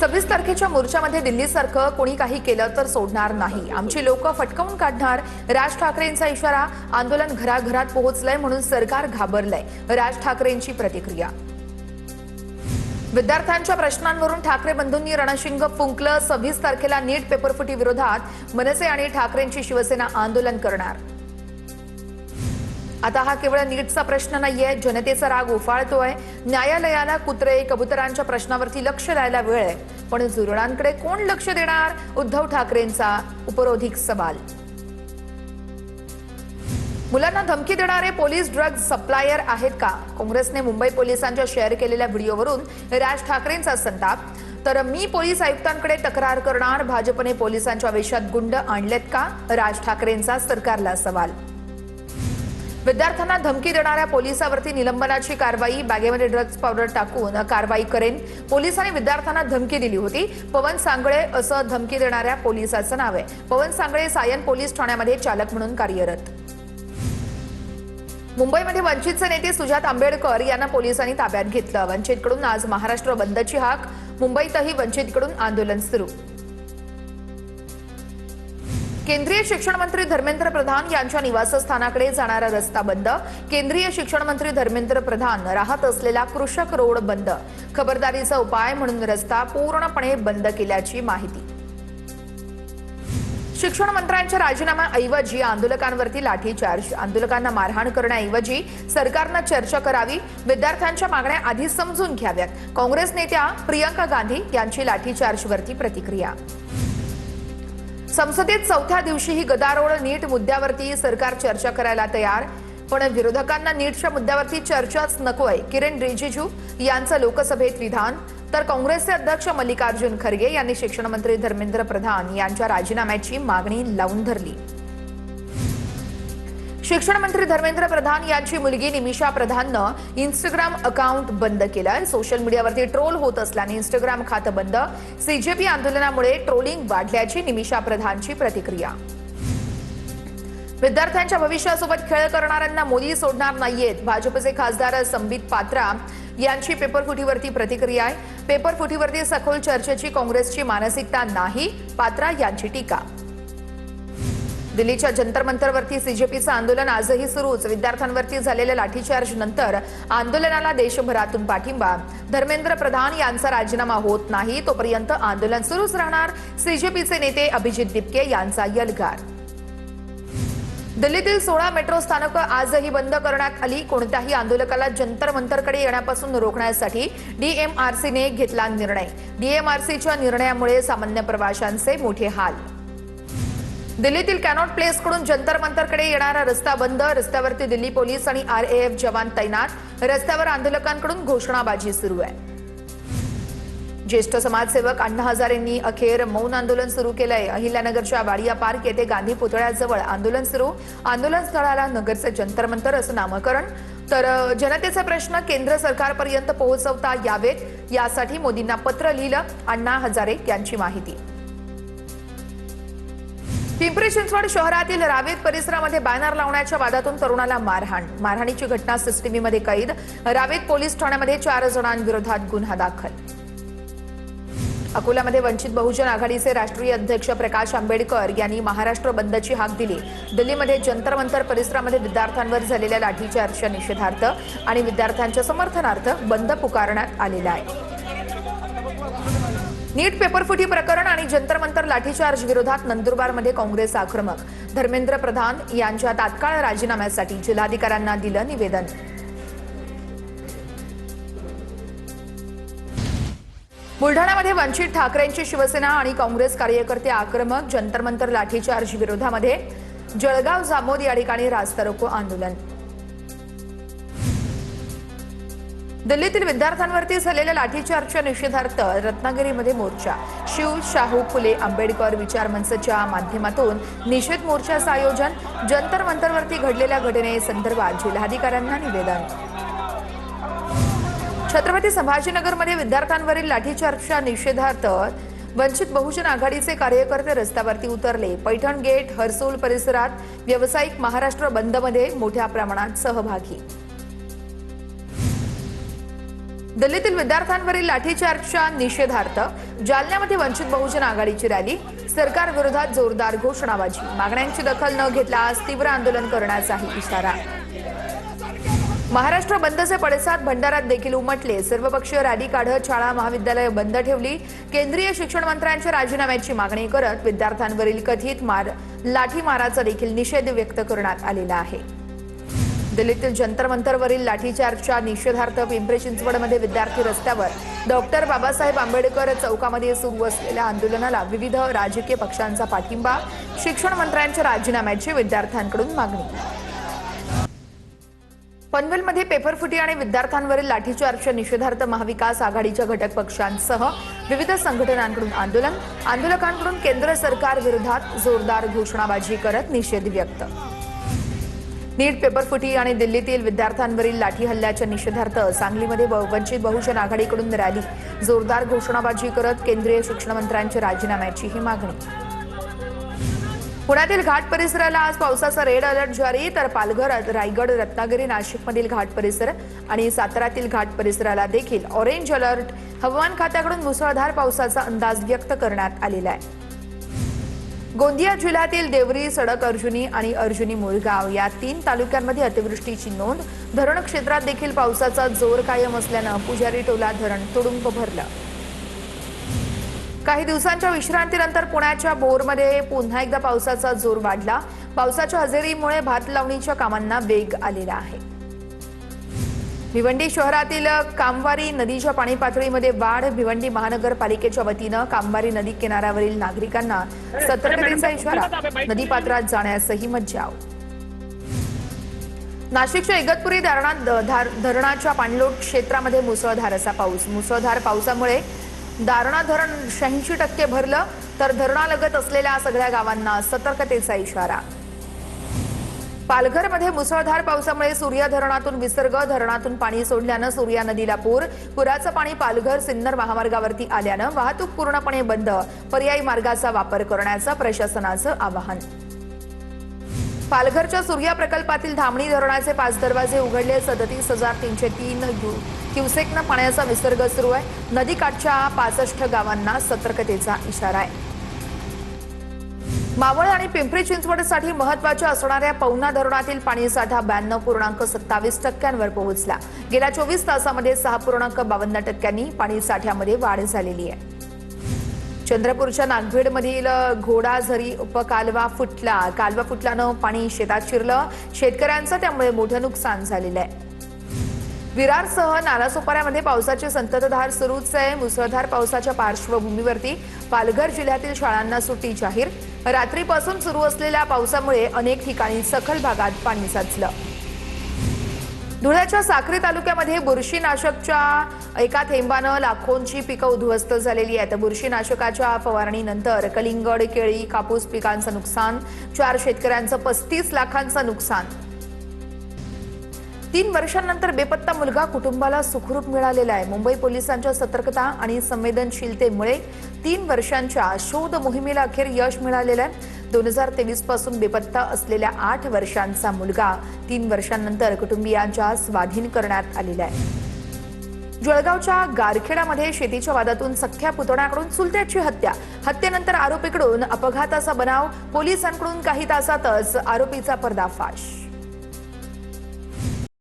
26 तारखेच्या मोर्चामध्ये दिल्लीसारखं कोणी काही केलं तर सोडणार नाही, आमची लोक फटकावून काढणार, राज ठाकरेंचा इशारा. आंदोलन घराघरात पोहोचलंय म्हणून सरकार घाबरलंय, राज ठाकरेंची प्रतिक्रिया. विद्यार्थ्यांच्या प्रश्नांवरून ठाकरे बंधूंनी रणशिंग फुंकलं. 26 तारखेला नीट पेपरफुटी विरोधात मनसे आणि ठाकरेंची शिवसेना आंदोलन करणार. आता हा केवळ नीटचा प्रश्न नाहीये, जनतेचा राग उफाळतोय. न्यायालयाला कुत्रे कबुतरांच्या प्रश्नावरती लक्ष द्यायला वेळ आहे, पण जुरणांकडे कोण लक्ष देणार? उद्धव ठाकरेंचा उपरोधिक सवाल. मुलांना धमकी देणारे पोलीस ड्रग्ज सप्लायर आहेत का? काँग्रेसने मुंबई पोलिसांच्या शेअर केलेल्या व्हिडिओवरून राज ठाकरेंचा संताप. तर मी पोलीस आयुक्तांकडे तक्रार करणार, भाजपने पोलिसांच्या वेशात गुंड आणलेत का? राज ठाकरेंचा सरकारला सवाल. विद्यार्थ्यांना धमकी देणाऱ्या पोलिसावरती निलंबनाची कारवाई. बॅगेमध्ये ड्रग्ज पावडर टाकून कारवाई करेन. पोलिसांनी विद्यार्थ्यांना धमकी दिली होती. पवन सांगळे असं धमकी देणाऱ्या पोलिसाचं नाव आहे. पवन सांगळे सायन पोलीस ठाण्यामध्ये चालक म्हणून कार्यरत. मुंबईमध्ये वंचितचे नेते सुजात आंबेडकर यांना पोलिसांनी ताब्यात घेतलं. वंचितकडून आज महाराष्ट्र बंदची हाक. मुंबईतही वंचितकडून आंदोलन सुरू. केंद्रीय शिक्षण मंत्री धर्मेंद्र प्रधान यांच्या निवासस्थानाकडे जाणारा रस्ता बंद. केंद्रीय शिक्षण मंत्री धर्मेंद्र प्रधान राहत असलेला कृषक रोड बंद. खबरदारीचा उपाय म्हणून रस्ता पूर्णपणे बंद केल्याची माहिती. शिक्षण मंत्र्यांच्या राजीनाम्याऐवजी आंदोलकांवरती लाठीचार्ज. आंदोलकांना मारहाण करण्याऐवजी सरकारनं चर्चा करावी, विद्यार्थ्यांच्या मागण्या आधी समजून घ्याव्यात. काँग्रेस नेत्या प्रियंका गांधी यांची लाठीचार्जवरती प्रतिक्रिया. संसदेत चौथ्या दिवशीही गदारोळ. नीट मुद्द्यावरती सरकार चर्चा करायला तयार, पण विरोधकांना नीटच्या मुद्द्यावरती चर्चाच नकोय. किरण रिजिजू यांचं लोकसभेत विधान. तर काँग्रेसचे अध्यक्ष मल्लिकार्जुन खरगे यांनी शिक्षण मंत्री धर्मेंद्र प्रधान यांच्या राजीनाम्याची मागणी लावून धरली. शिक्षण मंत्री धर्मेंद्र प्रधान यांची मुलगी निमिषा प्रधाननं इंस्टाग्राम अकाउंट बंद केलंय. सोशल मीडियावरती ट्रोल होत असल्याने इंस्टाग्राम खातं बंद. सीजेपी आंदोलनामुळे ट्रोलिंग वाढल्याची निमिषा प्रधानची प्रतिक्रिया. विद्यार्थ्यांच्या भविष्यासोबत खेळ करणाऱ्यांना मोदी सोडणार नाहीयेत. भाजपचे खासदार संबित पात्रा यांची पेपरफुटीवरती प्रतिक्रिया आहे. पेपरफुटीवरती सखोल चर्चेची काँग्रेसची मानसिकता नाही, पात्रा यांची टीका. दिल्लीच्या जंतर मंतरवरती सीजेपीचं आंदोलन आजही सुरूच. विद्यार्थ्यांवरती झालेल्या लाठीचार्ज नंतर आंदोलनाला देशभरातून पाठिंबा. धर्मेंद्र प्रधान यांचा राजीनामा होत नाही तोपर्यंत आंदोलन सुरूच राहणार. सीजेपीचे नेते अभिजित दिपके यांचा यलगार. दिल्लीतील 16 मेट्रो स्थानकं आजही बंद करण्यात आली. कोणत्याही आंदोलकाला जंतर मंतरकडे येण्यापासून रोखण्यासाठी डीएमआरसीने घेतला निर्णय. डीएमआरसीच्या निर्णयामुळे सामान्य प्रवाशांचे मोठे हाल. दिल्लीतील कॅनॉट प्लेसकडून जंतर मंतरकडे येणारा रस्ता बंद. रस्त्यावरती दिल्ली पोलीस आणि आरएएफ जवान तैनात. रस्त्यावर आंदोलकांकडून घोषणाबाजी सुरू आहे. ज्येष्ठ समाजसेवक अण्णा हजारेंनी अखेर मौन आंदोलन सुरू केलंय. अहिल्यानगरच्या वाडिया पार्क येथे गांधी पुतळ्याजवळ आंदोलन सुरू. आंदोलन स्थळाला नगरचे जंतर मंतर असं नामकरण. तर जनतेचे प्रश्न केंद्र सरकारपर्यंत पोहोचवता यावेत यासाठी मोदींना पत्र लिहिलं. अण्णा हजारे यांची माहिती. पिंपरी चिंचवड शहरातील रावेत परिसरामध्ये बॅनर लावण्याच्या वादातून तरुणाला मारहाण. मारहाणीची घटना सीसीटीव्हीमध्ये कैद. रावेत पोलीस ठाण्यामध्ये 4 जणांविरोधात गुन्हा दाखल. अकोल्यामध्ये वंचित बहुजन आघाडीचे राष्ट्रीय अध्यक्ष प्रकाश आंबेडकर यांनी महाराष्ट्र बंदची हाक दिली. दिल्लीमध्ये जंतर मंतर परिसरामध्ये विद्यार्थ्यांवर झालेल्या लाठीचार्जच्या निषेधार्थ आणि विद्यार्थ्यांच्या समर्थनार्थ बंद पुकारण्यात आलेला आहे. नीट पेपरफुटी प्रकरण आणि जंतर मंतर लाठीचार्ज विरोधात नंदुरबारमध्ये काँग्रेस आक्रमक. धर्मेंद्र प्रधान यांच्या तात्काळ राजीनाम्यासाठी जिल्हाधिकाऱ्यांना दिलं निवेदन. बुलढाण्यामध्ये वंचित ठाकरेंची शिवसेना आणि काँग्रेस कार्यकर्ते आक्रमक. जंतर मंतर लाठीचार्ज विरोधामध्ये जळगाव जामोद या ठिकाणी रास्ता रोको आंदोलन. दिल्लीतील विद्यार्थ्यांवरती झालेल्या लाठीचार्जच्या निषेधार्थ रत्नागिरीमध्ये मोर्चा. शिव शाहू फुले आंबेडकर विचार मंचच्या माध्यमातून निषेध मोर्चाचं आयोजन. जंतर मंतरवरती घडलेल्या घटनेसंदर्भात जिल्हाधिकाऱ्यांना निवेदन. छत्रपती संभाजीनगरमध्ये विद्यार्थ्यांवरील लाठीचार्जच्या निषेधार्थ वंचित बहुजन आघाडीचे कार्यकर्ते रस्त्यावरती उतरले. पैठण गेट, हर्सोल परिसरात व्यावसायिक महाराष्ट्र बंदमध्ये मोठ्या प्रमाणात सहभागी. दिल्लीतील विद्यार्थ्यांवरील लाठीचार्जच्या निषेधार्थ जालन्यामध्ये वंचित बहुजन आघाडीची रॅली, सरकार विरोधात जोरदार घोषणाबाजी, मागण्यांची दखल न घेतल्यास तीव्र आंदोलन करण्याचाही इशारा। महाराष्ट्र बंदचे पडसाद भंडारात देखील उमटले, सर्वपक्षीय रॅली काढत शाळा महाविद्यालय बंद ठेवली। केंद्रीय शिक्षण मंत्र्यांच्या राजीनाम्याची मागणी करत विद्यार्थ्यांवरील कथित लाठीमाराचा देखील निषेध व्यक्त करण्यात आलेला आहे। दिल्लीतील जंतर मंतरवरील लाठीचार्जच्या निषेधार्थ पिंपरी चिंचवडमध्ये विद्यार्थी रस्त्यावर डॉक्टर बाबासाहेब आंबेडकर चौकामध्ये सुरू असलेल्या आंदोलनाला विविध राजकीय पक्षांचा पाठिंबा, शिक्षण मंत्र्यांच्या राजीनाम्याची विद्यार्थ्यांकडून मागणी। पनवेलमध्ये पेपरफुटी आणि विद्यार्थ्यांवरील लाठीचार्जच्या निषेधार्थ महाविकास आघाडीच्या घटक पक्षांसह विविध संघटनांकडून आंदोलन, आंदोलकांकडून केंद्र सरकार विरोधात जोरदार घोषणाबाजी करत निषेध व्यक्त। नीट पेपरफुटी आणि दिल्लीतील विद्यार्थ्यांवरील लाठी हल्ल्याच्या निषेधार्थ सांगलीमध्ये वंचित बहुजन आघाडीकडून रॅली, जोरदार घोषणाबाजी करत केंद्रीय शिक्षण मंत्र्यांच्या राजीनाम्याचीही मागणी। पुण्यातील घाट परिसराला आज पावसाचा रेड अलर्ट जारी, तर पालघर, रायगड, रत्नागिरी, नाशिकमधील घाट परिसर आणि सातारातील घाट परिसराला देखील ऑरेंज अलर्ट। हवामान खात्याकडून मुसळधार पावसाचा अंदाज व्यक्त करण्यात आलेला आहे। गोंदिया जिल्ह्यातील देवरी, सडक, अर्जुनी आणि अर्जुनी मुळगाव या 3 तालुक्यांमध्ये अतिवृष्टीची नोंद। धरण क्षेत्रात देखील पावसाचा जोर कायम असल्यानं पुजारी टोला धरण तुडुंब भरलं। काही दिवसांच्या विश्रांतीनंतर पुण्याच्या भोरमध्ये पुन्हा एकदा पावसाचा जोर वाढला। पावसाच्या हजेरीमुळे भात लावणीच्या कामांना वेग आलेला आहे। भिवंडी शहरातील कामवारी नदीच्या पाणी पातळीमध्ये वाढ, भिवंडी महानगरपालिकेच्या वतीनं कामवारी नदी किनाऱ्यावरील नागरिकांना सतर्कतेचा इशारा, नदीपात्रात जाण्यासही मज्जाव। नाशिकच्या इगतपुरी धरणाच्या पाणलोट क्षेत्रामध्ये मुसळधार असा पाऊस, मुसळधार पावसामुळे दारणा धरण 86% भरलं, तर धरणालगत असलेल्या सगळ्या गावांना सतर्कतेचा इशारा। पालघरमध्ये मुसळधार पावसामुळे सूर्या धरणातून विसर्ग, धरणातून पाणी सोडल्यानं सूर्या नदीला पूर, पुराचं पाणी पालघर सिन्नर महामार्गावरती आल्यानं वाहतूक पूर्णपणे बंद, पर्यायी मार्गाचा वापर करण्याचं प्रशासनाचं आवाहन। पालघरच्या सूर्या प्रकल्पातील धामणी धरणाचे 5 दरवाजे उघडले, 37,303 क्युसेकनं पाण्याचा विसर्ग सुरू आहे। नदीकाठच्या 65 गावांना सतर्कतेचा इशारा आहे। मावळ आणि पिंपरी चिंचवडसाठी महत्त्वाच्या असणाऱ्या पवना धरणातील पाणीसाठा 92.27% पोहोचला। गेल्या 24 तासामध्ये 6.52% पाणीसाठ्यामध्ये वाढ झालेली आहे। चंद्रपूरच्या नागभीडमधील घोडाझरी उपकालवा फुटला, कालवा फुटल्यानं पाणी शेतात शिरलं, शेतकऱ्यांचं त्यामुळे मोठं नुकसान झालेलं आहे। विरारसह नालासोपाऱ्यामध्ये पावसाची संततधार सुरूच आहे। मुसळधार पावसाच्या पार्श्वभूमीवरती पालघर जिल्ह्यातील शाळांना सुट्टी जाहीर। रात्रीपासून सुरू असलेल्या पावसामुळे अनेक ठिकाणी सखल भागात पाणी साचलं। धुळ्याच्या साक्री तालुक्यामध्ये बुरशीनाशकच्या एका थेंबानं लाखोंची पिकं उद्ध्वस्त झालेली आहेत। बुरशीनाशकाच्या फवारणीनंतर कलिंगड, केळी, कापूस पिकांचं नुकसान, 4 शेतकऱ्यांचं 35 लाखांचं नुकसान। 3 वर्षांनंतर बेपत्ता मुलगा कुटुंबाला सुखरूप मिळालेला आहे। मुंबई पोलिसांच्या सतर्कता आणि संवेदनशीलतेमुळे 3 वर्षांच्या शोध मोहिमेला अखेर यश मिळालेलं आहे। 2023 पासून बेपत्ता असलेल्या 8 वर्षांचा मुलगा 3 वर्षांनंतर कुटुंबियांच्या स्वाधीन करण्यात आलेला आहे। जळगावच्या गारखेडामध्ये शेतीच्या वादातून सख्ख्या पुतण्याकडून चुलत्याची हत्या, हत्येनंतर आरोपीकडून अपघाताचा बनाव, पोलिसांकडून काही तासातच आरोपीचा पर्दाफाश।